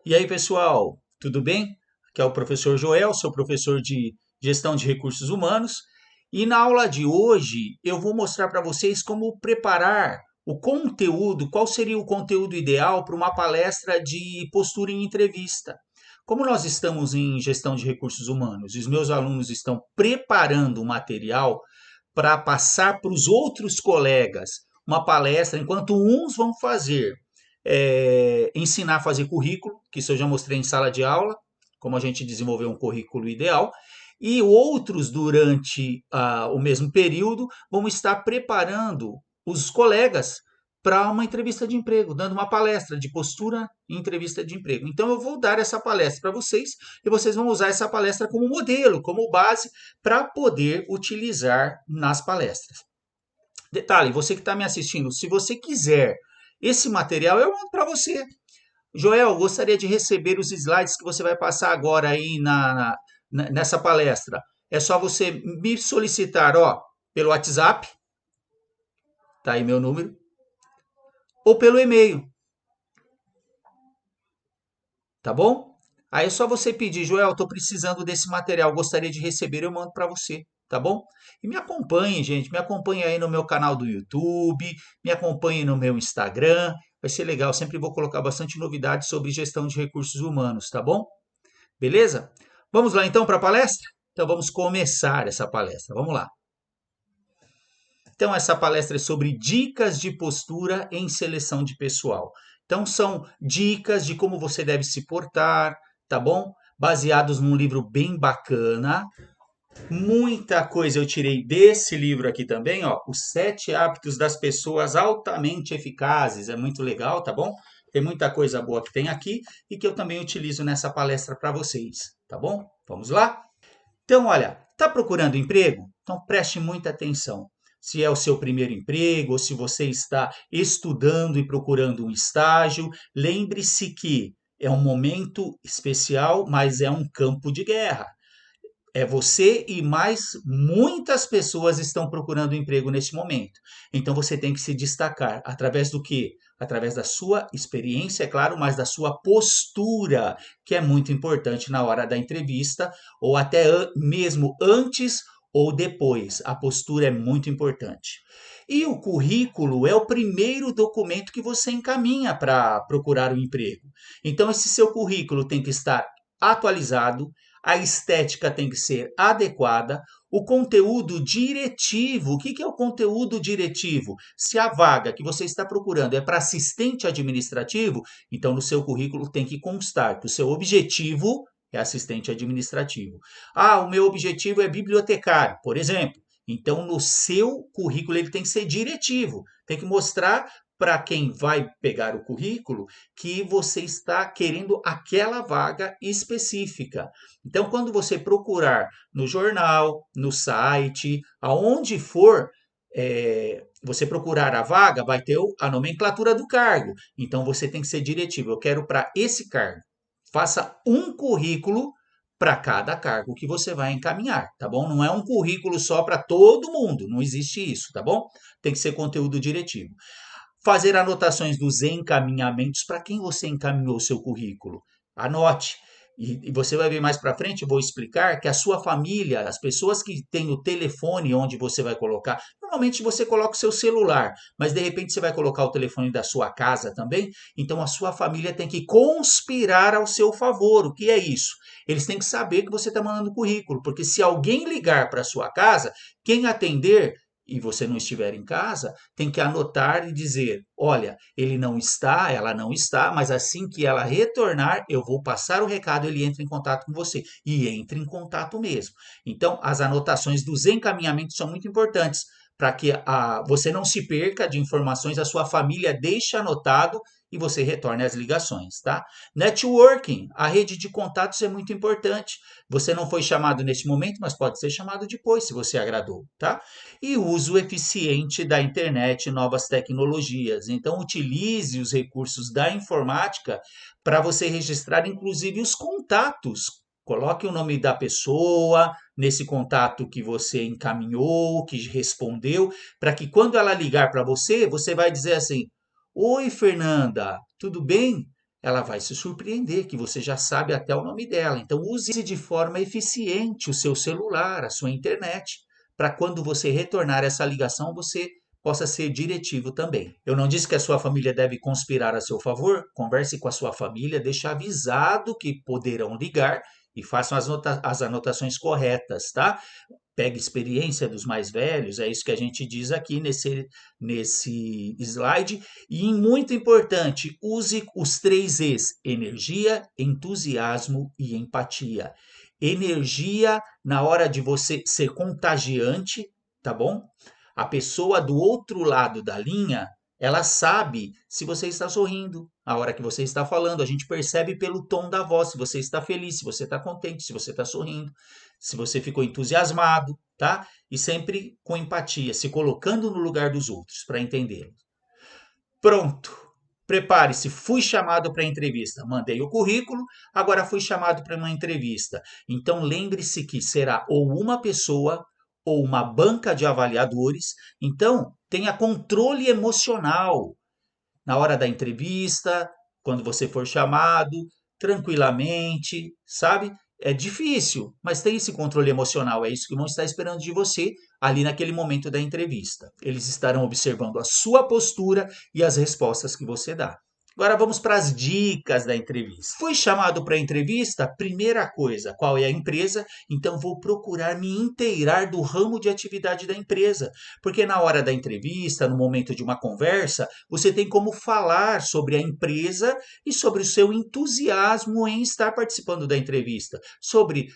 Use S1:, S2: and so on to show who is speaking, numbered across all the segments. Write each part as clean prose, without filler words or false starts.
S1: E aí, pessoal, tudo bem? Aqui é o professor Joel, sou professor de Gestão de Recursos Humanos. E na aula de hoje eu vou mostrar para vocês como preparar o conteúdo, qual seria o conteúdo ideal para uma palestra de postura em entrevista. Como nós estamos em Gestão de Recursos Humanos e os meus alunos estão preparando o material para passar para os outros colegas uma palestra, enquanto uns vão fazer ensinar a fazer currículo, que isso eu já mostrei em sala de aula, como a gente desenvolver um currículo ideal, e outros, durante o mesmo período, vão estar preparando os colegas para uma entrevista de emprego, dando uma palestra de postura em entrevista de emprego. Então, eu vou dar essa palestra para vocês e vocês vão usar essa palestra como modelo, como base, para poder utilizar nas palestras. Detalhe, você que está me assistindo, se você quiser esse material, eu mando para você. Joel, gostaria de receber os slides que você vai passar agora aí nessa palestra. É só você me solicitar, ó, pelo WhatsApp, tá aí meu número, ou pelo e-mail, tá bom? Aí é só você pedir, Joel, estou precisando desse material, gostaria de receber, eu mando para você, tá bom? E me acompanhe, gente, me acompanhe aí no meu canal do YouTube, me acompanhe no meu Instagram, vai ser legal, sempre vou colocar bastante novidades sobre gestão de recursos humanos, tá bom? Beleza? Vamos lá então para a palestra? Então vamos começar essa palestra, vamos lá. Então essa palestra é sobre dicas de postura em seleção de pessoal. Então são dicas de como você deve se portar, tá bom? Baseados num livro bem bacana. Muita coisa eu tirei desse livro aqui também, ó, Os 7 Hábitos das Pessoas Altamente Eficazes. É muito legal, tá bom? Tem muita coisa boa que tem aqui e que eu também utilizo nessa palestra para vocês, tá bom? Vamos lá? Então, olha, tá procurando emprego? Então preste muita atenção. Se é o seu primeiro emprego ou se você está estudando e procurando um estágio, lembre-se que é um momento especial, mas é um campo de guerra. É você e mais muitas pessoas estão procurando emprego neste momento. Então você tem que se destacar através do quê? Através da sua experiência, é claro, mas da sua postura, que é muito importante na hora da entrevista, ou até mesmo antes ou depois. A postura é muito importante. E o currículo é o primeiro documento que você encaminha para procurar um emprego. Então, esse seu currículo tem que estar atualizado, a estética tem que ser adequada, o conteúdo diretivo. O que é o conteúdo diretivo? Se a vaga que você está procurando é para assistente administrativo, então no seu currículo tem que constar que o seu objetivo é assistente administrativo. Ah, o meu objetivo é bibliotecário, por exemplo. Então, no seu currículo, ele tem que ser diretivo, tem que mostrar para quem vai pegar o currículo que você está querendo aquela vaga específica. Então, quando você procurar no jornal, no site, aonde for, você procurar a vaga, vai ter a nomenclatura do cargo. Então, você tem que ser diretivo. Eu quero para esse cargo. Faça um currículo para cada cargo que você vai encaminhar, tá bom? Não é um currículo só para todo mundo, não existe isso, tá bom? Tem que ser conteúdo diretivo. Fazer anotações dos encaminhamentos para quem você encaminhou o seu currículo. Anote. E você vai ver mais para frente, eu vou explicar que a sua família, as pessoas que têm o telefone onde você vai colocar, normalmente você coloca o seu celular, mas de repente você vai colocar o telefone da sua casa também, então a sua família tem que conspirar ao seu favor. O que é isso? Eles têm que saber que você está mandando currículo, porque se alguém ligar para a sua casa, quem atender e você não estiver em casa, tem que anotar e dizer: olha, ele não está, ela não está, mas assim que ela retornar, eu vou passar o recado, ele entra em contato com você. E entre em contato mesmo. Então, as anotações dos encaminhamentos são muito importantes para que você não se perca de informações, a sua família deixe anotado e você retorne as ligações, tá? Networking, a rede de contatos é muito importante. Você não foi chamado neste momento, mas pode ser chamado depois, se você agradou, tá? E uso eficiente da internet e novas tecnologias. Então, utilize os recursos da informática para você registrar, inclusive, os contatos. Coloque o nome da pessoa nesse contato que você encaminhou, que respondeu, para que quando ela ligar para você, você vai dizer assim: oi, Fernanda, tudo bem? ela vai se surpreender que você já sabe até o nome dela. Então, use de forma eficiente o seu celular, a sua internet, para quando você retornar essa ligação, você possa ser diretivo também. Eu não disse que a sua família deve conspirar a seu favor. Converse com a sua família, deixe avisado que poderão ligar e façam as anotações corretas, tá? Pegue experiência dos mais velhos, é isso que a gente diz aqui nesse slide. E muito importante, use os 3 E's: energia, entusiasmo e empatia. Energia na hora de você ser contagiante, tá bom? A pessoa do outro lado da linha, ela sabe se você está sorrindo, a hora que você está falando. A gente percebe pelo tom da voz se você está feliz, se você está contente, se você está sorrindo, se você ficou entusiasmado, tá? E sempre com empatia, se colocando no lugar dos outros para entendê-los. Pronto. Prepare-se, fui chamado para entrevista. Mandei o currículo, agora fui chamado para uma entrevista. Então lembre-se que será ou uma pessoa ou uma banca de avaliadores. Então tenha controle emocional na hora da entrevista, quando você for chamado, tranquilamente, sabe? É difícil, mas tem esse controle emocional. É isso que vão estar esperando de você ali naquele momento da entrevista. Eles estarão observando a sua postura e as respostas que você dá. Agora vamos para as dicas da entrevista. Fui chamado para a entrevista, primeira coisa, qual é a empresa? Então vou procurar me inteirar do ramo de atividade da empresa, porque na hora da entrevista, no momento de uma conversa, você tem como falar sobre a empresa e sobre o seu entusiasmo em estar participando da entrevista, sobre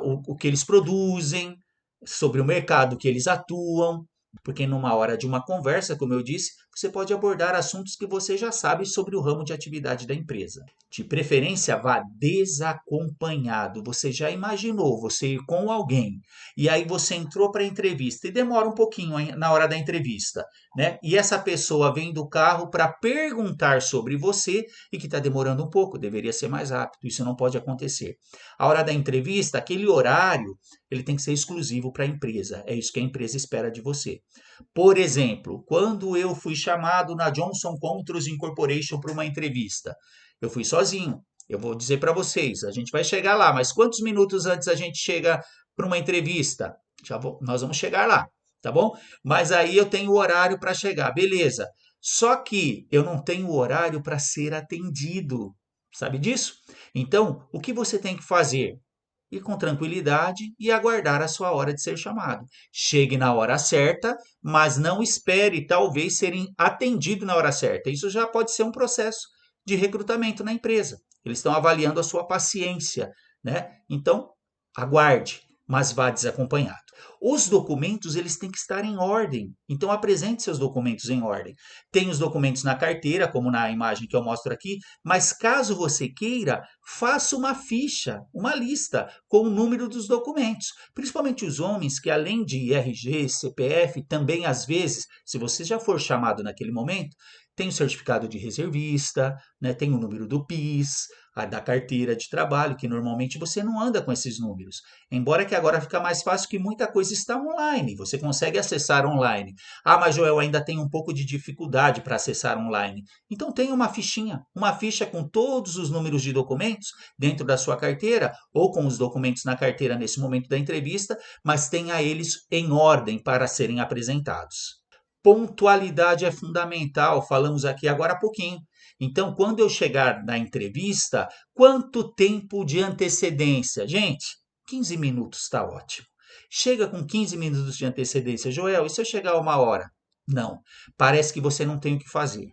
S1: o que eles produzem, sobre o mercado que eles atuam. Porque numa hora de uma conversa, como eu disse, você pode abordar assuntos que você já sabe sobre o ramo de atividade da empresa. De preferência, vá desacompanhado. Você já imaginou você ir com alguém e aí você entrou para a entrevista e demora um pouquinho na hora da entrevista, né? E essa pessoa vem do carro para perguntar sobre você e que está demorando um pouco, deveria ser mais rápido. Isso não pode acontecer. A hora da entrevista, aquele horário, ele tem que ser exclusivo para a empresa. É isso que a empresa espera de você. Por exemplo, quando eu fui chamado na Johnson Controls Incorporation para uma entrevista, eu fui sozinho. Eu vou dizer para vocês, a gente vai chegar lá, mas quantos minutos antes a gente chega para uma entrevista? Nós vamos chegar lá, tá bom? Mas aí eu tenho o horário para chegar, beleza. Só que eu não tenho horário para ser atendido. Sabe disso? Então, o que você tem que fazer? Ir com tranquilidade e aguardar a sua hora de ser chamado. Chegue na hora certa, mas não espere talvez serem atendido na hora certa. Isso já pode ser um processo de recrutamento na empresa. Eles estão avaliando a sua paciência, né? Então, aguarde, mas vá desacompanhado. Os documentos, eles têm que estar em ordem. Então, apresente seus documentos em ordem. Tem os documentos na carteira, como na imagem que eu mostro aqui, mas caso você queira, faça uma ficha, uma lista com o número dos documentos. Principalmente os homens que, além de RG, CPF, também às vezes, se você já for chamado naquele momento, tem o certificado de reservista, né, tem o número do PIS, a da carteira de trabalho, que normalmente você não anda com esses números. Embora que agora fica mais fácil que muita coisa está online, você consegue acessar online. Ah, mas Joel, ainda tem um pouco de dificuldade para acessar online. Então tenha uma fichinha, uma ficha com todos os números de documentos dentro da sua carteira ou com os documentos na carteira nesse momento da entrevista, mas tenha eles em ordem para serem apresentados. Pontualidade é fundamental, falamos aqui agora há pouquinho. Então, quando eu chegar na entrevista, quanto tempo de antecedência? Gente, 15 minutos está ótimo. Chega com 15 minutos de antecedência. Joel, e se eu chegar uma hora? Não. Parece que você não tem o que fazer.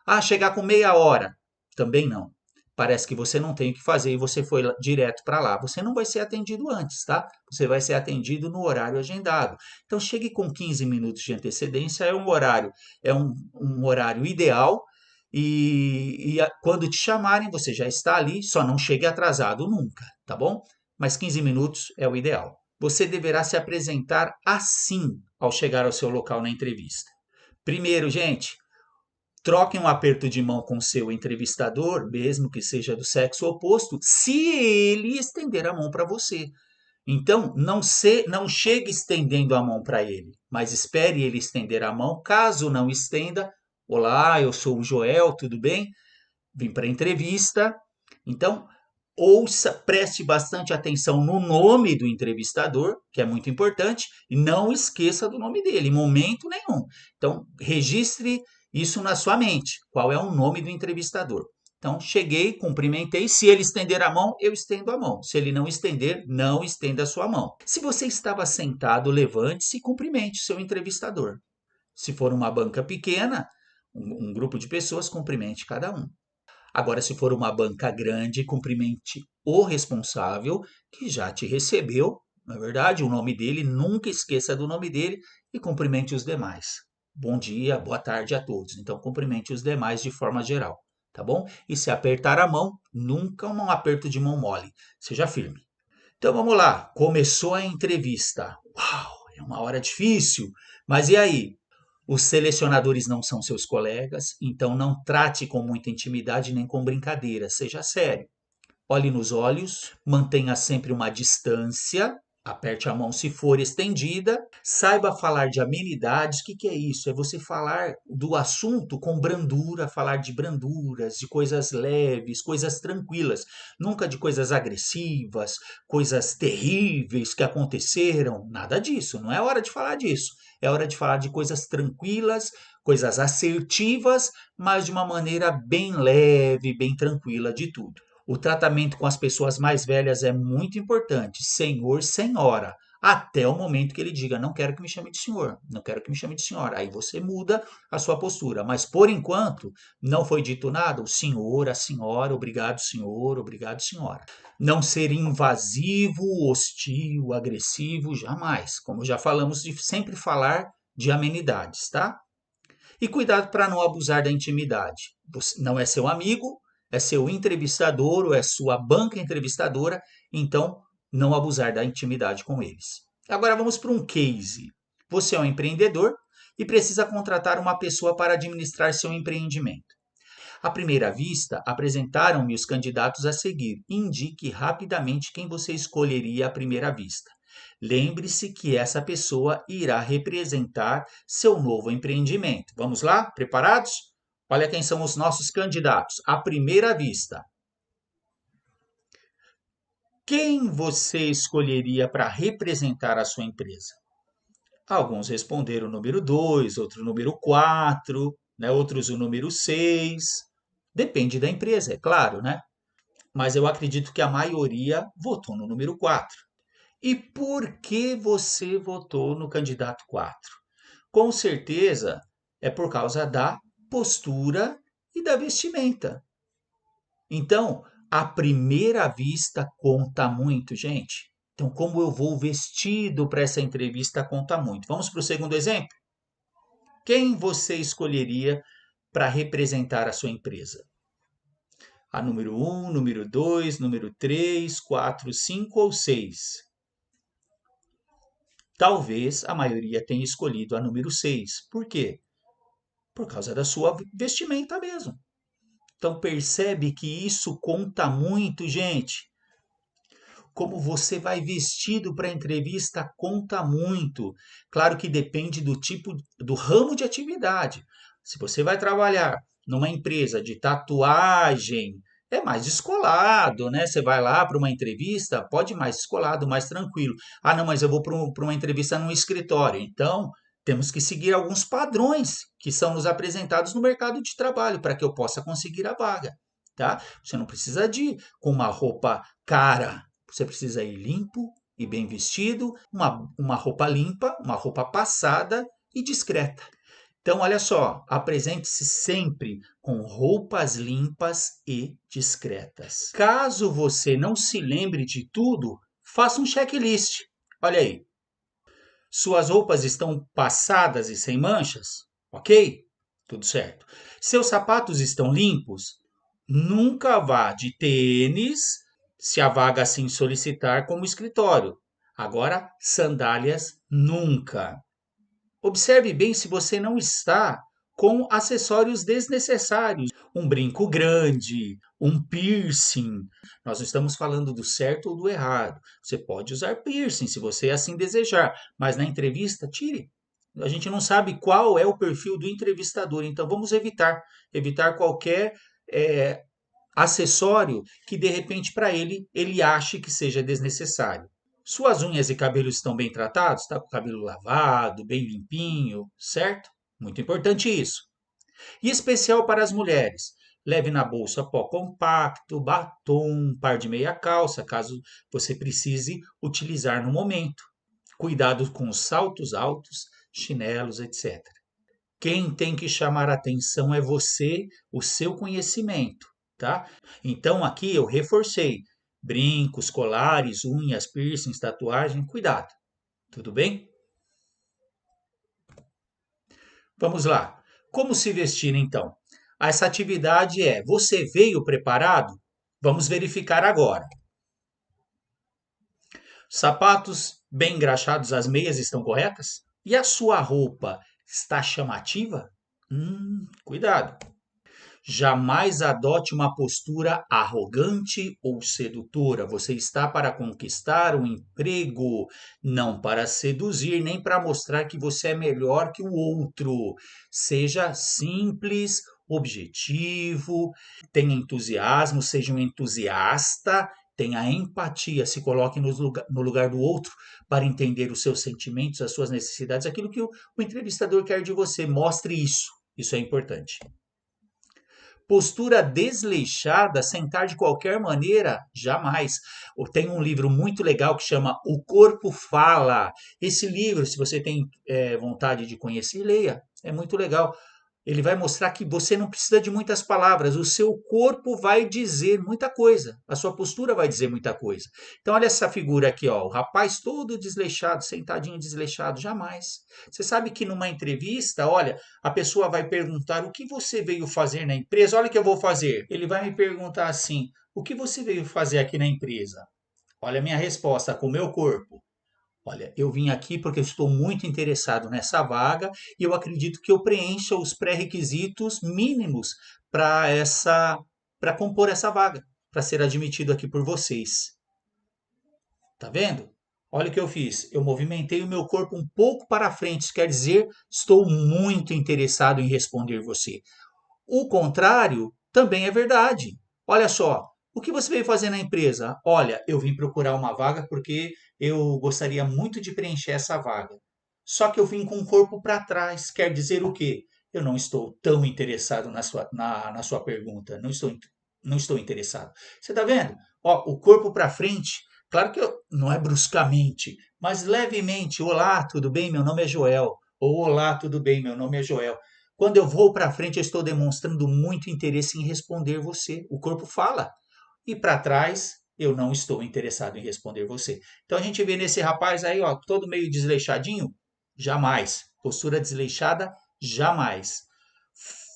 S1: Ah, chegar com meia hora? Também não. Parece que você não tem o que fazer e você foi direto para lá. Você não vai ser atendido antes, tá? Você vai ser atendido no horário agendado. Então, chegue com 15 minutos de antecedência, é um horário ideal. Quando te chamarem, você já está ali, só não chegue atrasado nunca, tá bom? Mas 15 minutos é o ideal. Você deverá se apresentar assim ao chegar ao seu local na entrevista. Primeiro, gente, troque um aperto de mão com seu entrevistador, mesmo que seja do sexo oposto, se ele estender a mão para você. Então, não chegue estendendo a mão para ele, mas espere ele estender a mão. Caso não estenda, olá, eu sou o Joel, tudo bem? vim para a entrevista. Então, ouça, preste bastante atenção no nome do entrevistador, que é muito importante, e não esqueça do nome dele, em momento nenhum. Então, registre isso na sua mente. Qual é o nome do entrevistador? Então, cheguei, cumprimentei. Se ele estender a mão, eu estendo a mão. Se ele não estender, não estenda a sua mão. Se você estava sentado, levante-se e cumprimente o seu entrevistador. Se for uma banca pequena, um grupo de pessoas, cumprimente cada um. Agora, se for uma banca grande, cumprimente o responsável que já te recebeu, na verdade, o nome dele, nunca esqueça do nome dele e cumprimente os demais. Bom dia, boa tarde a todos. Então, cumprimente os demais de forma geral, tá bom? E se apertar a mão, nunca um aperto de mão mole, seja firme. Então, vamos lá, começou a entrevista. Uau, é uma hora difícil, mas e aí? Os selecionadores não são seus colegas, então não trate com muita intimidade nem com brincadeira, seja sério. Olhe nos olhos, mantenha sempre uma distância, aperte a mão se for estendida, saiba falar de amenidades. O que é isso? É você falar do assunto com brandura, falar de branduras, de coisas leves, coisas tranquilas, nunca de coisas agressivas, coisas terríveis que aconteceram, nada disso, não é hora de falar disso. É hora de falar de coisas tranquilas, coisas assertivas, mas de uma maneira bem leve, bem tranquila de tudo. O tratamento com as pessoas mais velhas é muito importante, senhor, senhora, até o momento que ele diga, não quero que me chame de senhor, não quero que me chame de senhora. Aí você muda a sua postura, mas por enquanto não foi dito nada, o senhor, a senhora, obrigado senhor, obrigado senhora. Não ser invasivo, hostil, agressivo, jamais. Como já falamos, de sempre falar de amenidades, tá? E cuidado para não abusar da intimidade. Você não é seu amigo, é seu entrevistador ou é sua banca entrevistadora, então não abusar da intimidade com eles. Agora vamos para um case. Você é um empreendedor e precisa contratar uma pessoa para administrar seu empreendimento. À primeira vista, apresentaram-me os candidatos a seguir. Indique rapidamente quem você escolheria à primeira vista. Lembre-se que essa pessoa irá representar seu novo empreendimento. Vamos lá? Preparados? Olha quem são os nossos candidatos. À primeira vista, quem você escolheria para representar a sua empresa? Alguns responderam o número 2, outro o número 4, né? Outros o número 6. Depende da empresa, é claro, né? Mas eu acredito que a maioria votou no número 4. E por que você votou no candidato 4? Com certeza é por causa da postura e da vestimenta. Então, à primeira vista conta muito, gente. Então, como eu vou vestido para essa entrevista conta muito. Vamos para o segundo exemplo? Quem você escolheria para representar a sua empresa? A número 1, número 2, número 3, 4, 5 ou 6? Talvez a maioria tenha escolhido a número 6. Por quê? Por causa da sua vestimenta mesmo. Então percebe que isso conta muito, gente. Como você vai vestido para a entrevista conta muito. Claro que depende do tipo, do ramo de atividade. Se você vai trabalhar numa empresa de tatuagem, é mais descolado, né? Você vai lá para uma entrevista, pode ir mais descolado, mais tranquilo. Ah, não, mas eu vou para uma entrevista num escritório. Então, temos que seguir alguns padrões que são nos apresentados no mercado de trabalho para que eu possa conseguir a vaga, tá? Você não precisa de ir com uma roupa cara, você precisa ir limpo e bem vestido, uma roupa limpa, uma roupa passada e discreta. Então, olha só, apresente-se sempre com roupas limpas e discretas. Caso você não se lembre de tudo, faça um checklist. Olha aí. Suas roupas estão passadas e sem manchas? Ok? Tudo certo. Seus sapatos estão limpos? Nunca vá de tênis, se a vaga assim solicitar, como escritório. Agora, sandálias nunca. Observe bem se você não está com acessórios desnecessários. Um brinco grande, um piercing. Nós não estamos falando do certo ou do errado. Você pode usar piercing se você assim desejar, mas na entrevista, tire. A gente não sabe qual é o perfil do entrevistador, então vamos evitar qualquer acessório que de repente para ele ache que seja desnecessário. Suas unhas e cabelos estão bem tratados? Está com o cabelo lavado, bem limpinho, certo? Muito importante isso. E especial para as mulheres. Leve na bolsa pó compacto, batom, um par de meia calça, caso você precise utilizar no momento. Cuidado com os saltos altos, chinelos, etc. Quem tem que chamar a atenção é você, o seu conhecimento, tá? Então aqui eu reforcei brincos, colares, unhas, piercings, tatuagem, cuidado. Tudo bem? Vamos lá. Como se vestir então? Essa atividade é: você veio preparado? Vamos verificar agora. Sapatos bem engraxados, as meias estão corretas? E a sua roupa está chamativa? Cuidado. Jamais adote uma postura arrogante ou sedutora. Você está para conquistar um emprego, não para seduzir, nem para mostrar que você é melhor que o outro. Seja simples, objetivo, tenha entusiasmo, seja um entusiasta, tenha empatia, se coloque no lugar do outro para entender os seus sentimentos, as suas necessidades, aquilo que o entrevistador quer de você. Mostre isso. Isso é importante. Postura desleixada, sentar de qualquer maneira, jamais. Tem um livro muito legal que chama O Corpo Fala. Esse livro, se você tem vontade de conhecer, leia. É muito legal. Ele vai mostrar que você não precisa de muitas palavras, o seu corpo vai dizer muita coisa, a sua postura vai dizer muita coisa. Então, olha essa figura aqui, ó, o rapaz todo desleixado, sentadinho desleixado, jamais. Você sabe que numa entrevista, olha, a pessoa vai perguntar o que você veio fazer na empresa, olha o que eu vou fazer. Ele vai me perguntar assim: o que você veio fazer aqui na empresa? Olha a minha resposta com o meu corpo. Olha, eu vim aqui porque eu estou muito interessado nessa vaga e eu acredito que eu preencha os pré-requisitos mínimos para compor essa vaga, para ser admitido aqui por vocês. Tá vendo? Olha o que eu fiz. Eu movimentei o meu corpo um pouco para frente, isso quer dizer, estou muito interessado em responder você. O contrário também é verdade. Olha só, o que você veio fazer na empresa? Olha, eu vim procurar uma vaga porque eu gostaria muito de preencher essa vaga. Só que eu vim com o corpo para trás. Quer dizer o quê? Eu não estou tão interessado na sua pergunta. Não estou interessado. Você está vendo? Ó, o corpo para frente. Claro que não é bruscamente, mas levemente. Olá, tudo bem? Meu nome é Joel. Ou olá, tudo bem? Meu nome é Joel. Quando eu vou para frente, eu estou demonstrando muito interesse em responder você. O corpo fala. E para trás, eu não estou interessado em responder você. Então a gente vê nesse rapaz aí, ó, todo meio desleixadinho? Jamais. Postura desleixada? Jamais.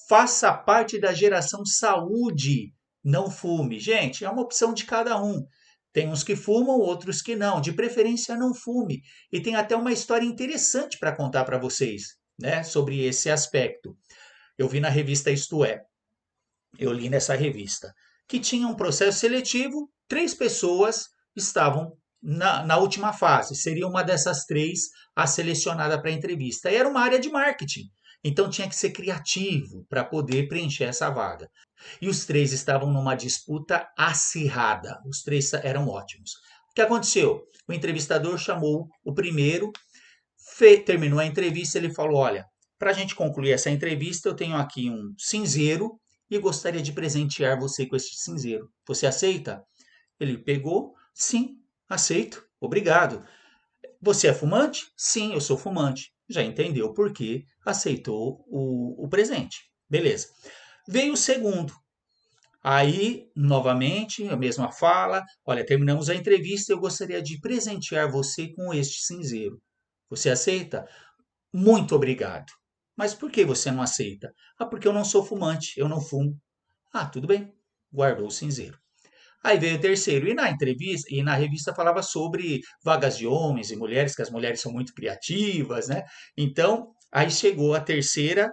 S1: Faça parte da geração saúde. Não fume. Gente, é uma opção de cada um. Tem uns que fumam, outros que não. De preferência, não fume. E tem até uma história interessante para contar para vocês, né, sobre esse aspecto. Eu vi na revista Isto É, eu li nessa revista, que tinha um processo seletivo, 3 pessoas estavam na última fase, seria uma dessas 3 a selecionada para a entrevista. E era uma área de marketing, então tinha que ser criativo para poder preencher essa vaga. E os 3 estavam numa disputa acirrada, os 3 eram ótimos. O que aconteceu? O entrevistador chamou o primeiro, terminou a entrevista, ele falou: olha, para a gente concluir essa entrevista, eu tenho aqui um cinzeiro e gostaria de presentear você com este cinzeiro. Você aceita? Ele pegou, sim, aceito, obrigado. Você é fumante? Sim, eu sou fumante. Já entendeu por que aceitou o presente. Beleza. Veio o segundo. Aí, novamente, a mesma fala. Olha, terminamos a entrevista, eu gostaria de presentear você com este cinzeiro. Você aceita? Muito obrigado. Mas por que você não aceita? Ah, porque eu não sou fumante, eu não fumo. Ah, tudo bem. Guardou o cinzeiro. Aí veio o terceiro. E na entrevista, e na revista falava sobre vagas de homens e mulheres, que as mulheres são muito criativas, né? Então, aí chegou a terceira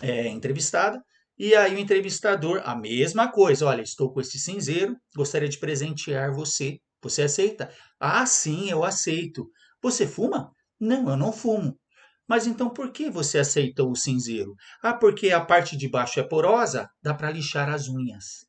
S1: entrevistada, e aí o entrevistador, a mesma coisa. Olha, estou com esse cinzeiro, gostaria de presentear você. Você aceita? Ah, sim, eu aceito. Você fuma? Não, eu não fumo. Mas então por que você aceitou o cinzeiro? Ah, porque a parte de baixo é porosa, dá para lixar as unhas.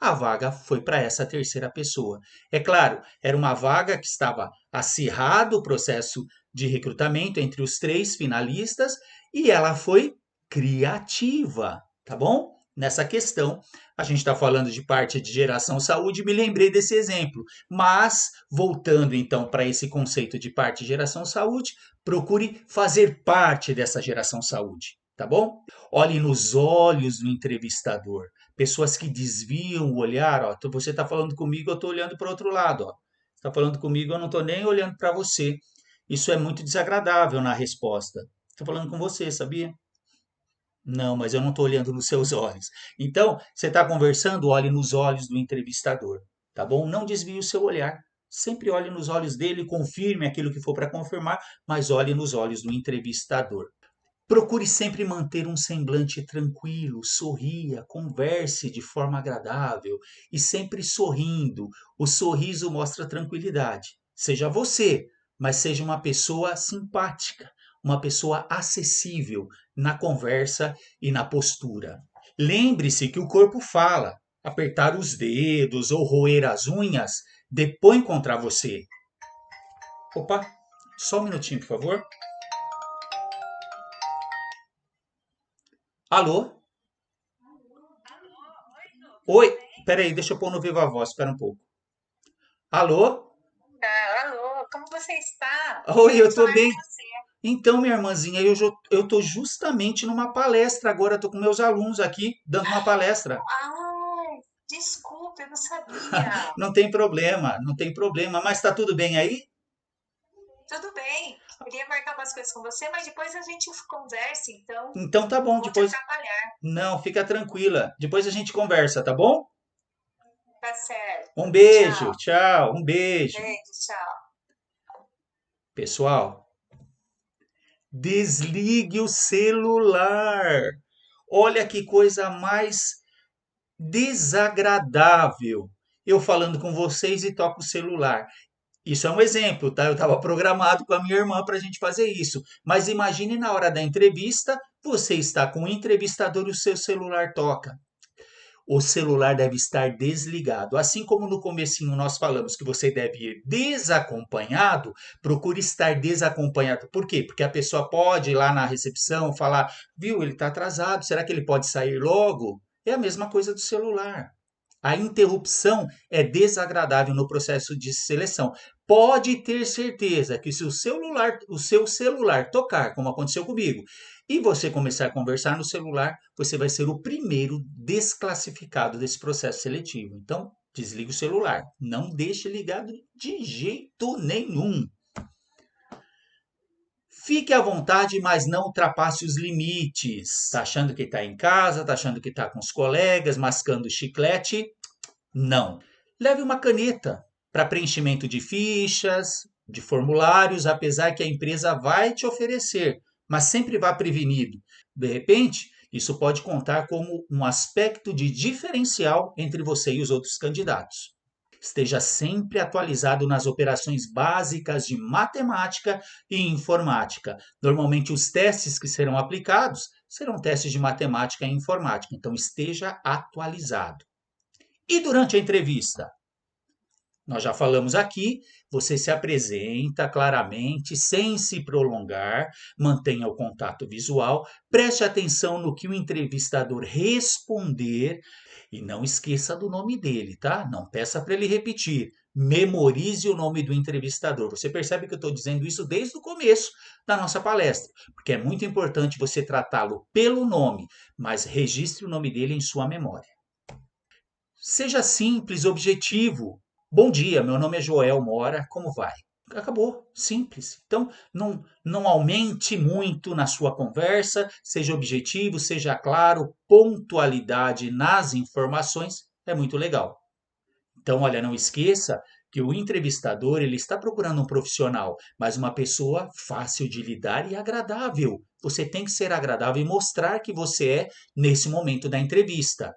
S1: A vaga foi para essa terceira pessoa. É claro, era uma vaga que estava acirrado o processo de recrutamento entre os três finalistas e ela foi criativa, tá bom? Nessa questão, a gente está falando de parte de geração saúde, me lembrei desse exemplo. Mas, voltando então para esse conceito de parte de geração saúde, procure fazer parte dessa geração saúde, tá bom? Olhe nos olhos do entrevistador. Pessoas que desviam o olhar, ó, você está falando comigo, eu estou olhando para o outro lado, ó. Está falando comigo, eu não estou nem olhando para você. Isso é muito desagradável na resposta. Estou falando com você, sabia? Não, mas eu não estou olhando nos seus olhos. Então, você está conversando, olhe nos olhos do entrevistador, tá bom? Não desvie o seu olhar. Sempre olhe nos olhos dele, confirme aquilo que for para confirmar, mas olhe nos olhos do entrevistador. Procure sempre manter um semblante tranquilo, sorria, converse de forma agradável e sempre sorrindo. O sorriso mostra tranquilidade. Seja você, mas seja uma pessoa simpática, uma pessoa acessível na conversa e na postura. Lembre-se que o corpo fala. Apertar os dedos ou roer as unhas depõe contra você. Opa, só um minutinho, por favor. Alô? Oi, peraí, deixa eu pôr no Viva Voz, espera um pouco. Alô?
S2: Alô, como você está?
S1: Oi,
S2: Queria
S1: eu tô
S2: falar
S1: bem.
S2: com você.
S1: Então, minha irmãzinha, eu tô justamente numa palestra agora, tô com meus alunos aqui, dando uma palestra.
S2: Ai, desculpa, eu não sabia.
S1: Não tem problema, não tem problema, mas tá tudo bem aí?
S2: Tudo bem, queria marcar umas coisas com você, mas depois a gente conversa, então.
S1: Então tá
S2: Não
S1: bom,
S2: vou te
S1: depois.
S2: atrapalhar.
S1: Não, fica tranquila. Depois a gente conversa, tá bom?
S2: Tá certo.
S1: Um beijo,
S2: Tchau.
S1: tchau, um beijo.
S2: Beijo, tchau.
S1: Pessoal, desligue o celular. Olha que coisa mais desagradável. Eu falando com vocês e toco o celular. Isso é um exemplo, tá? Eu estava programado com a minha irmã para a gente fazer isso. Mas imagine na hora da entrevista, você está com o entrevistador e o seu celular toca. O celular deve estar desligado. Assim como no comecinho nós falamos que você deve ir desacompanhado, procure estar desacompanhado. Por quê? Porque a pessoa pode ir lá na recepção falar, viu, ele está atrasado, será que ele pode sair logo? É a mesma coisa do celular. A interrupção é desagradável no processo de seleção. Pode ter certeza que se o seu celular tocar, como aconteceu comigo, e você começar a conversar no celular, você vai ser o primeiro desclassificado desse processo seletivo. Então, desliga o celular. Não deixe ligado de jeito nenhum. Fique à vontade, mas não ultrapasse os limites. Tá achando que está em casa, tá achando que está com os colegas, mascando chiclete? Não. Leve uma caneta para preenchimento de fichas, de formulários, apesar que a empresa vai te oferecer, mas sempre vá prevenido. De repente, isso pode contar como um aspecto de diferencial entre você e os outros candidatos. Esteja sempre atualizado nas operações básicas de matemática e informática. Normalmente, os testes que serão aplicados serão testes de matemática e informática, então esteja atualizado. E durante a entrevista? Nós já falamos aqui, você se apresenta claramente, sem se prolongar, mantenha o contato visual, preste atenção no que o entrevistador responder e não esqueça do nome dele, tá? Não peça para ele repetir. Memorize o nome do entrevistador. Você percebe que eu estou dizendo isso desde o começo da nossa palestra, porque é muito importante você tratá-lo pelo nome, mas registre o nome dele em sua memória. Seja simples, objetivo. Bom dia, meu nome é Joel Mora, como vai? Acabou, simples. Então, não aumente muito na sua conversa, seja objetivo, seja claro, pontualidade nas informações é muito legal. Então, olha, não esqueça que o entrevistador ele está procurando um profissional, mas uma pessoa fácil de lidar e agradável. Você tem que ser agradável e mostrar que você é nesse momento da entrevista.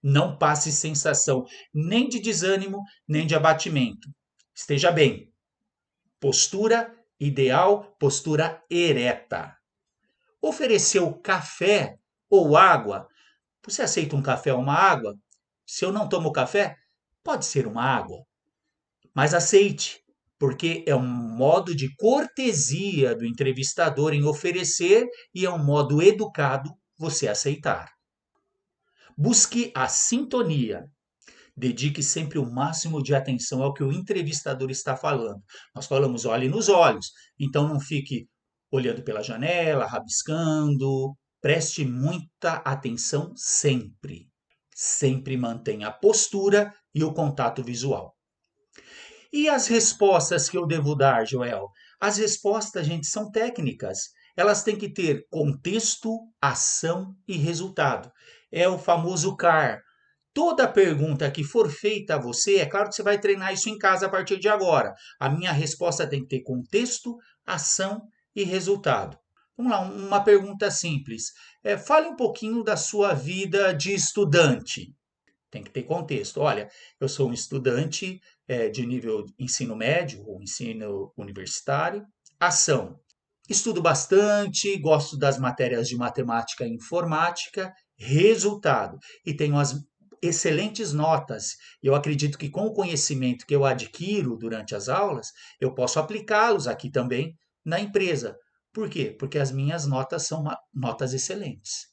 S1: Não passe sensação nem de desânimo, nem de abatimento. Esteja bem. Postura ideal, postura ereta. Ofereceu café ou água. Você aceita um café ou uma água? Se eu não tomo café, pode ser uma água, mas aceite, porque é um modo de cortesia do entrevistador em oferecer e é um modo educado você aceitar. Busque a sintonia. Dedique sempre o máximo de atenção ao que o entrevistador está falando. Nós falamos olhe nos olhos, então não fique olhando pela janela, rabiscando. Preste muita atenção sempre. Sempre mantenha a postura e o contato visual. E as respostas que eu devo dar, Joel? As respostas, gente, são técnicas. Elas têm que ter contexto, ação e resultado. É o famoso CAR. Toda pergunta que for feita a você, é claro que você vai treinar isso em casa a partir de agora. A minha resposta tem que ter contexto, ação e resultado. Vamos lá, uma pergunta simples. Fale um pouquinho da sua vida de estudante. Tem que ter contexto. Olha, eu sou um estudante de nível ensino médio ou ensino universitário. Ação. Estudo bastante, gosto das matérias de matemática e informática. Resultado. E tenho as excelentes notas. Eu acredito que com o conhecimento que eu adquiro durante as aulas, eu posso aplicá-los aqui também na empresa. Por quê? Porque as minhas notas são notas excelentes.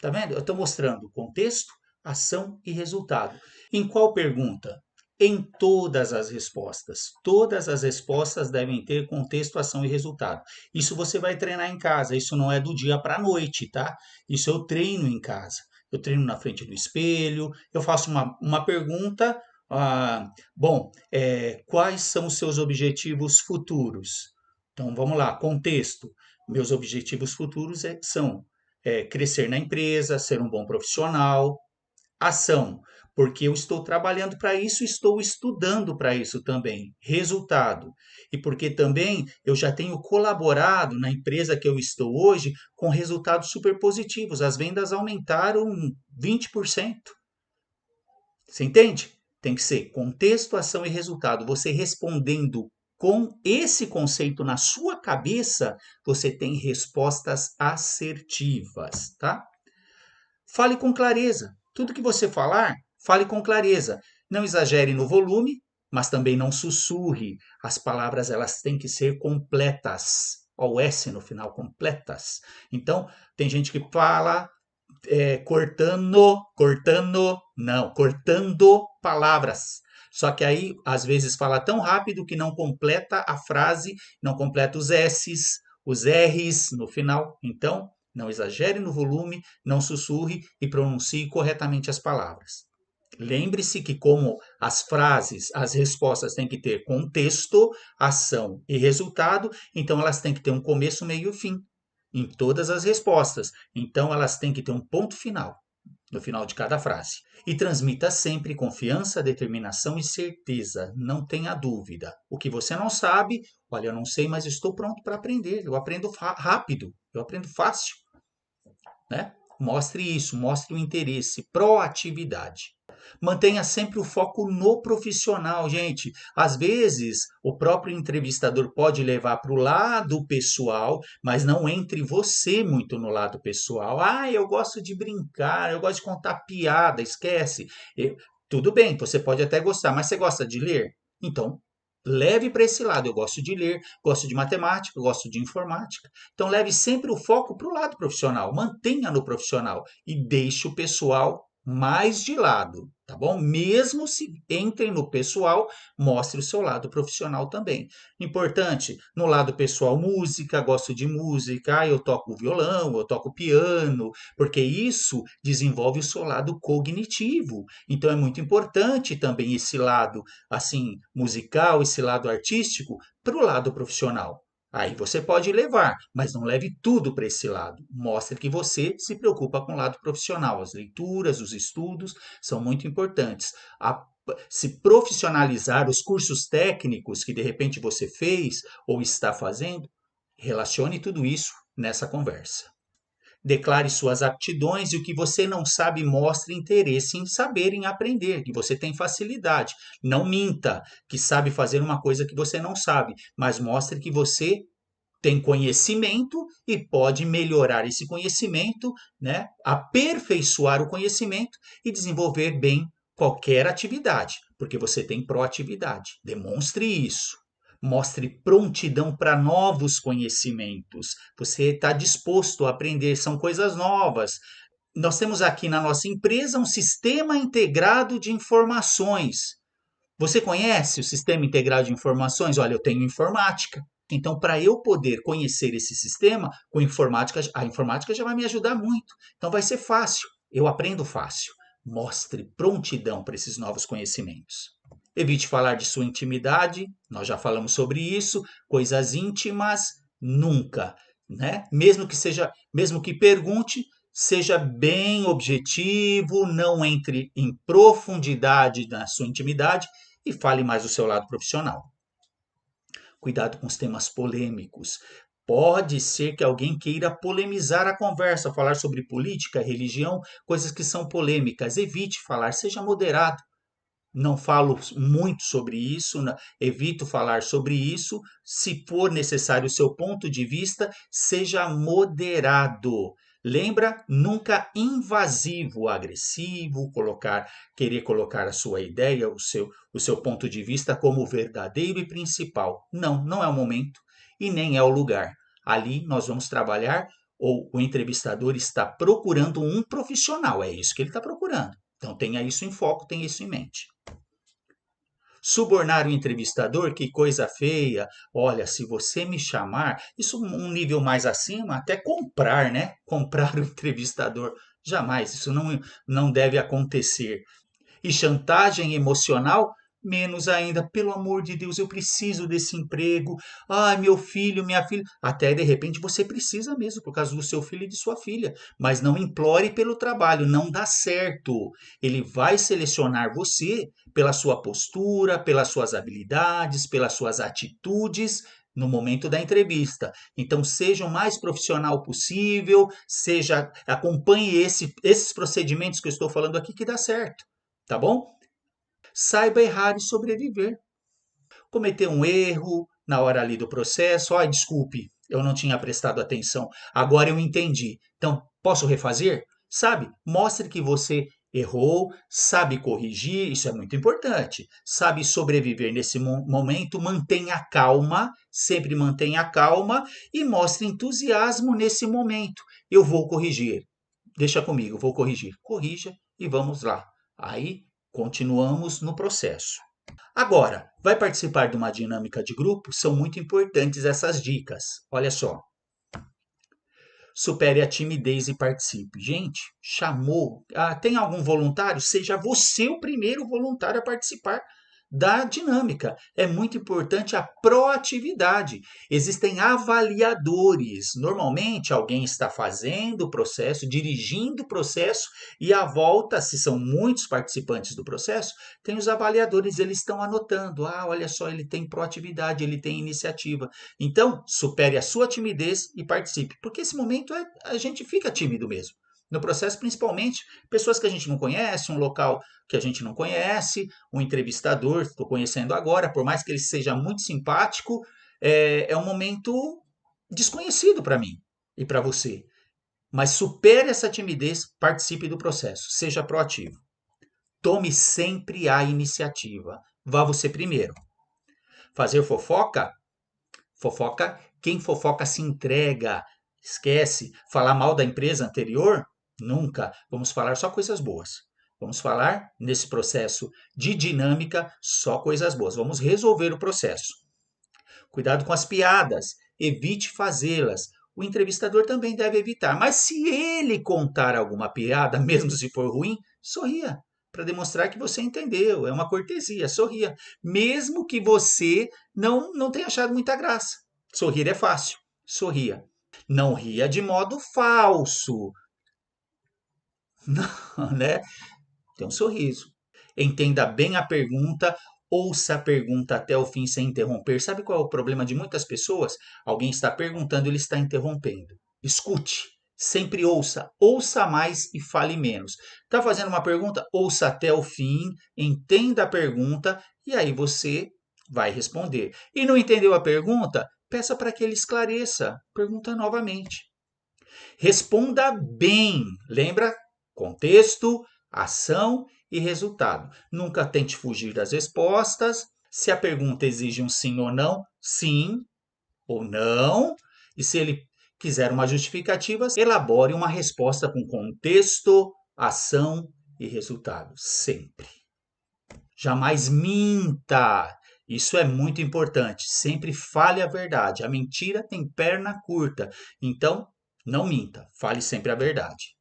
S1: Tá vendo? Eu estou mostrando contexto, ação e resultado. Em qual pergunta? Em todas as respostas. Todas as respostas devem ter contexto, ação e resultado. Isso você vai treinar em casa. Isso não é do dia para a noite, tá? Isso eu treino em casa. Eu treino na frente do espelho. Eu faço uma pergunta. Quais são os seus objetivos futuros? Então vamos lá. Contexto. Meus objetivos futuros são crescer na empresa, ser um bom profissional. Ação, porque eu estou trabalhando para isso, estou estudando para isso também. Resultado, e porque também eu já tenho colaborado na empresa que eu estou hoje com resultados super positivos. As vendas aumentaram 20%. Você entende? Tem que ser contexto, ação e resultado. Você respondendo com esse conceito na sua cabeça, você tem respostas assertivas, tá? Fale com clareza. Tudo que você falar, fale com clareza. Não exagere no volume, mas também não sussurre. As palavras elas têm que ser completas. Ó, o S no final, completas. Então, tem gente que fala cortando palavras. Só que aí, às vezes, fala tão rápido que não completa a frase, não completa os S's, os R's no final. Então, não exagere no volume, não sussurre e pronuncie corretamente as palavras. Lembre-se que, como as frases, as respostas têm que ter contexto, ação e resultado, então elas têm que ter um começo, meio e fim em todas as respostas. Então elas têm que ter um ponto final no final de cada frase. E transmita sempre confiança, determinação e certeza. Não tenha dúvida. O que você não sabe, olha, eu não sei, mas estou pronto para aprender. Eu aprendo rápido, eu aprendo fácil. Né? Mostre isso, mostre o interesse, proatividade. Mantenha sempre o foco no profissional, gente. Às vezes, o próprio entrevistador pode levar para o lado pessoal, mas não entre você muito no lado pessoal. Eu gosto de brincar, eu gosto de contar piada, esquece. Tudo bem, você pode até gostar, mas você gosta de ler? Então, leve para esse lado. Eu gosto de ler, gosto de matemática, gosto de informática. Então, leve sempre o foco para o lado profissional. Mantenha no profissional e deixe o pessoal mais de lado, tá bom? Mesmo se entrem no pessoal, mostre o seu lado profissional também. Importante, no lado pessoal, música, gosto de música, eu toco violão, eu toco piano, porque isso desenvolve o seu lado cognitivo. Então é muito importante também esse lado assim musical, esse lado artístico para o lado profissional. Aí você pode levar, mas não leve tudo para esse lado. Mostre que você se preocupa com o lado profissional. As leituras, os estudos são muito importantes. Se profissionalizar os cursos técnicos que de repente você fez ou está fazendo, relacione tudo isso nessa conversa. Declare suas aptidões e o que você não sabe, mostre interesse em saber, em aprender, que você tem facilidade. Não minta que sabe fazer uma coisa que você não sabe, mas mostre que você tem conhecimento e pode melhorar esse conhecimento, né? Aperfeiçoar o conhecimento e desenvolver bem qualquer atividade, porque você tem proatividade. Demonstre isso. Mostre prontidão para novos conhecimentos. Você está disposto a aprender, são coisas novas. Nós temos aqui na nossa empresa um sistema integrado de informações. Você conhece o sistema integrado de informações? Olha, eu tenho informática. Então, para eu poder conhecer esse sistema, com informática, a informática já vai me ajudar muito. Então, vai ser fácil. Eu aprendo fácil. Mostre prontidão para esses novos conhecimentos. Evite falar de sua intimidade, nós já falamos sobre isso. Coisas íntimas, nunca, né? Mesmo que pergunte, seja bem objetivo, não entre em profundidade na sua intimidade e fale mais do seu lado profissional. Cuidado com os temas polêmicos. Pode ser que alguém queira polemizar a conversa, falar sobre política, religião, coisas que são polêmicas. Evite falar, seja moderado. Não falo muito sobre isso, evito falar sobre isso. Se for necessário o seu ponto de vista, seja moderado. Lembra, nunca invasivo, agressivo, querer colocar a sua ideia, o seu ponto de vista como verdadeiro e principal. Não, não é o momento e nem é o lugar. Ali nós vamos trabalhar, ou o entrevistador está procurando um profissional, é isso que ele está procurando. Então tenha isso em foco, tenha isso em mente. Subornar o entrevistador, que coisa feia. Olha, se você me chamar, isso um nível mais acima, até comprar, né? Comprar o entrevistador. Jamais, isso não deve acontecer. E chantagem emocional, menos ainda. Pelo amor de Deus, eu preciso desse emprego. Ai, meu filho, minha filha. Até de repente você precisa mesmo, por causa do seu filho e de sua filha. Mas não implore pelo trabalho, não dá certo. Ele vai selecionar você pela sua postura, pelas suas habilidades, pelas suas atitudes no momento da entrevista. Então, seja o mais profissional possível, acompanhe esses procedimentos que eu estou falando aqui que dá certo, tá bom? Saiba errar e sobreviver. Cometer um erro na hora ali do processo, desculpe, eu não tinha prestado atenção, agora eu entendi. Então, posso refazer? Sabe? Mostre que você errou, sabe corrigir, isso é muito importante. Sabe sobreviver nesse momento, mantenha calma, sempre mantenha calma e mostre entusiasmo nesse momento. Eu vou corrigir. Deixa comigo, vou corrigir. Corrija e vamos lá. Aí continuamos no processo. Agora, vai participar de uma dinâmica de grupo? São muito importantes essas dicas. Olha só. Supere a timidez e participe. Gente, chamou. Tem algum voluntário? Seja você o primeiro voluntário a participar da dinâmica. É muito importante a proatividade. Existem avaliadores. Normalmente, alguém está fazendo o processo, dirigindo o processo, e à volta, se são muitos participantes do processo, tem os avaliadores, eles estão anotando. Olha só, ele tem proatividade, ele tem iniciativa. Então, supere a sua timidez e participe, porque esse momento a gente fica tímido mesmo. No processo, principalmente, pessoas que a gente não conhece, um local que a gente não conhece, um entrevistador, estou conhecendo agora, por mais que ele seja muito simpático, é um momento desconhecido para mim e para você. Mas supere essa timidez, participe do processo, seja proativo. Tome sempre a iniciativa. Vá você primeiro. Fazer fofoca? Quem fofoca se entrega. Esquece. Falar mal da empresa anterior? Nunca. Vamos falar só coisas boas. Vamos falar nesse processo de dinâmica só coisas boas. Vamos resolver o processo. Cuidado com as piadas. Evite fazê-las. O entrevistador também deve evitar. Mas se ele contar alguma piada, mesmo se for ruim, sorria. Para demonstrar que você entendeu. É uma cortesia. Sorria. Mesmo que você não tenha achado muita graça. Sorrir é fácil. Sorria. Não ria de modo falso. Não, né? Tem um sorriso. Entenda bem a pergunta, ouça a pergunta até o fim sem interromper. Sabe qual é o problema de muitas pessoas? Alguém está perguntando, ele está interrompendo. Escute, sempre ouça. Ouça mais e fale menos. Está fazendo uma pergunta? Ouça até o fim, entenda a pergunta e aí você vai responder. E não entendeu a pergunta? peça para que ele esclareça. Pergunta novamente. Responda bem. Lembra? Contexto, ação e resultado. Nunca tente fugir das respostas. Se a pergunta exige um sim ou não, sim ou não. E se ele quiser uma justificativa, elabore uma resposta com contexto, ação e resultado. Sempre. Jamais minta. Isso é muito importante. Sempre fale a verdade. A mentira tem perna curta. Então, não minta. Fale sempre a verdade.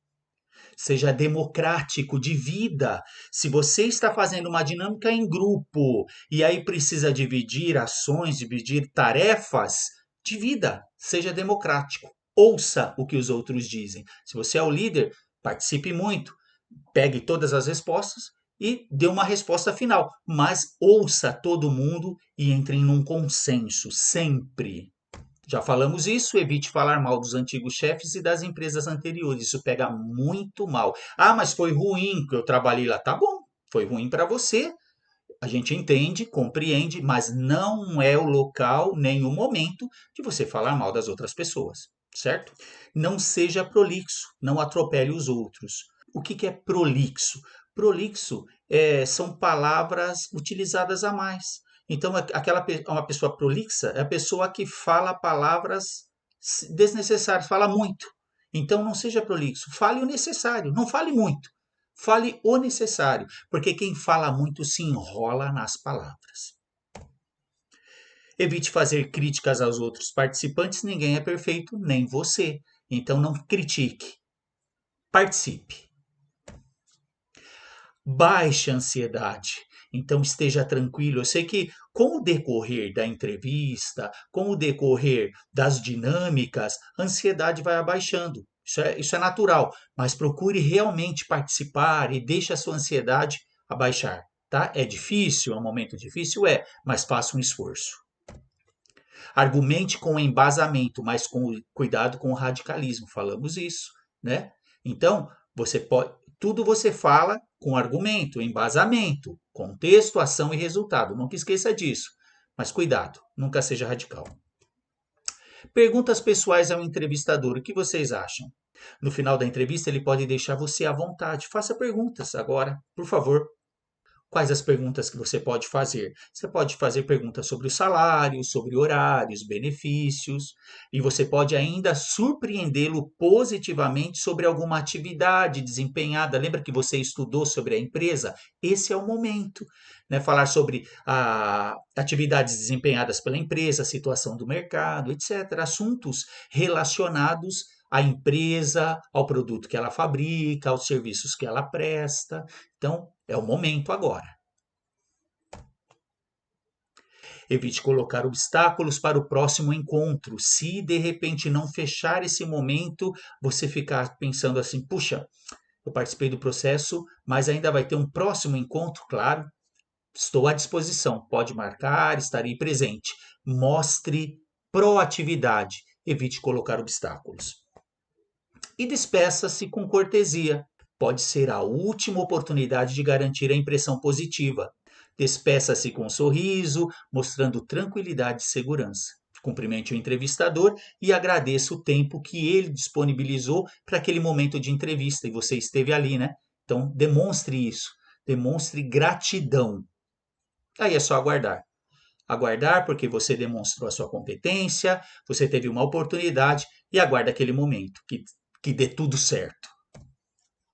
S1: Seja democrático, divida. Se você está fazendo uma dinâmica em grupo e aí precisa dividir ações, dividir tarefas, divida. Seja democrático. Ouça o que os outros dizem. Se você é o líder, participe muito. Pegue todas as respostas e dê uma resposta final. Mas ouça todo mundo e entre num consenso, sempre. Já falamos isso, evite falar mal dos antigos chefes e das empresas anteriores. Isso pega muito mal. Ah, mas foi ruim que eu trabalhei lá. Tá bom, foi ruim para você. A gente entende, compreende, mas não é o local nem o momento de você falar mal das outras pessoas, certo? Não seja prolixo, não atropele os outros. O que é prolixo? Prolixo são palavras utilizadas a mais. Então, uma pessoa prolixa é a pessoa que fala palavras desnecessárias, fala muito. Então, não seja prolixo, fale o necessário, não fale muito. Fale o necessário, porque quem fala muito se enrola nas palavras. Evite fazer críticas aos outros participantes, ninguém é perfeito, nem você. Então não critique, participe. Baixe a ansiedade. Então esteja tranquilo. Eu sei que com o decorrer da entrevista, com o decorrer das dinâmicas, a ansiedade vai abaixando. Isso é natural, mas procure realmente participar e deixe a sua ansiedade abaixar, tá? É difícil, é um momento difícil, mas faça um esforço. Argumente com embasamento, mas com cuidado com o radicalismo. Falamos isso, né? Então, tudo você fala com argumento, embasamento, contexto, ação e resultado. Nunca esqueça disso. Mas cuidado, nunca seja radical. Perguntas pessoais ao entrevistador. O que vocês acham? No final da entrevista, ele pode deixar você à vontade. Faça perguntas agora, por favor. Quais as perguntas que você pode fazer? Você pode fazer perguntas sobre o salário, sobre horários, benefícios, e você pode ainda surpreendê-lo positivamente sobre alguma atividade desempenhada. Lembra que você estudou sobre a empresa? Esse é o momento, né? Falar sobre atividades desempenhadas pela empresa, a situação do mercado, etc. Assuntos relacionados à empresa, ao produto que ela fabrica, aos serviços que ela presta. Então, é o momento agora. Evite colocar obstáculos para o próximo encontro. Se de repente não fechar esse momento, você ficar pensando assim: puxa, eu participei do processo, mas ainda vai ter um próximo encontro, claro. Estou à disposição, pode marcar, estarei presente. Mostre proatividade, evite colocar obstáculos. E despeça-se com cortesia. Pode ser a última oportunidade de garantir a impressão positiva. Despeça-se com um sorriso, mostrando tranquilidade e segurança. Cumprimente o entrevistador e agradeça o tempo que ele disponibilizou para aquele momento de entrevista e você esteve ali, né? Então, demonstre isso. Demonstre gratidão. Aí é só aguardar. Aguardar porque você demonstrou a sua competência, você teve uma oportunidade e aguarda aquele momento que dê tudo certo.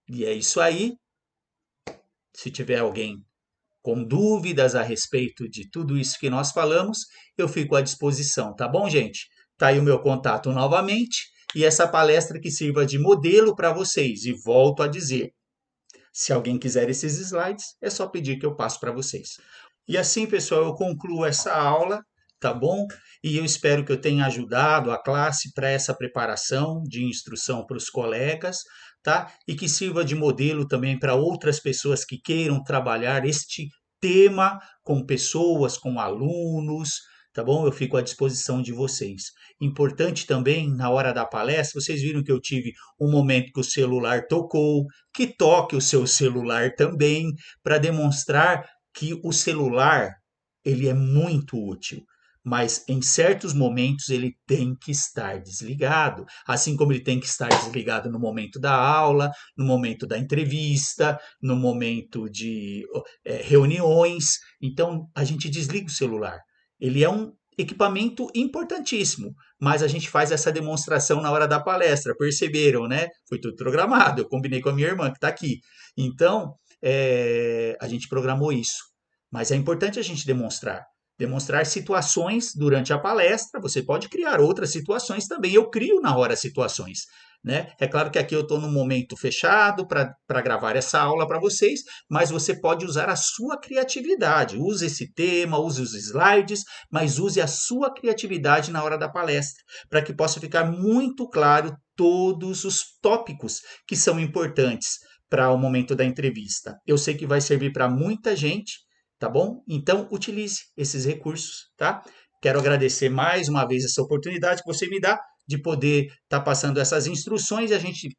S1: E é isso aí. Se tiver alguém com dúvidas a respeito de tudo isso que nós falamos, eu fico à disposição, tá bom, gente? Tá aí o meu contato novamente e essa palestra que sirva de modelo para vocês. E volto a dizer, se alguém quiser esses slides, é só pedir que eu passo para vocês. E assim, pessoal, eu concluo essa aula, tá bom? E eu espero que eu tenha ajudado a classe para essa preparação de instrução para os colegas, tá? E que sirva de modelo também para outras pessoas que queiram trabalhar este tema com pessoas, com alunos, tá bom? Eu fico à disposição de vocês. Importante também, na hora da palestra, vocês viram que eu tive um momento que o celular tocou, que toque o seu celular também, para demonstrar que o celular ele é muito útil, mas em certos momentos ele tem que estar desligado, assim como ele tem que estar desligado no momento da aula, no momento da entrevista, no momento de reuniões. Então a gente desliga o celular. Ele é um equipamento importantíssimo, mas a gente faz essa demonstração na hora da palestra, perceberam, né? Foi tudo programado, eu combinei com a minha irmã que está aqui. Então, a gente programou isso. Mas é importante a gente demonstrar situações durante a palestra. Você pode criar outras situações também. Eu crio na hora situações. Né? É claro que aqui eu estou num momento fechado para gravar essa aula para vocês, mas você pode usar a sua criatividade. Use esse tema, use os slides, mas use a sua criatividade na hora da palestra, para que possa ficar muito claro todos os tópicos que são importantes para o momento da entrevista. Eu sei que vai servir para muita gente, tá bom? Então, utilize esses recursos, tá? Quero agradecer mais uma vez essa oportunidade que você me dá de poder estar passando essas instruções e a gente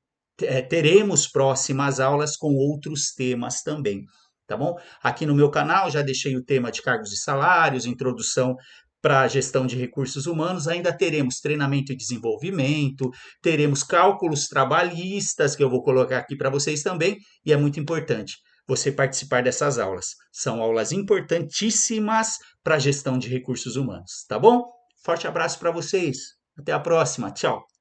S1: teremos próximas aulas com outros temas também, tá bom? Aqui no meu canal já deixei o tema de cargos e salários, introdução para a gestão de recursos humanos, ainda teremos treinamento e desenvolvimento, teremos cálculos trabalhistas, que eu vou colocar aqui para vocês também, e é muito importante você participar dessas aulas. São aulas importantíssimas para a gestão de recursos humanos, tá bom? Forte abraço para vocês. Até a próxima. Tchau.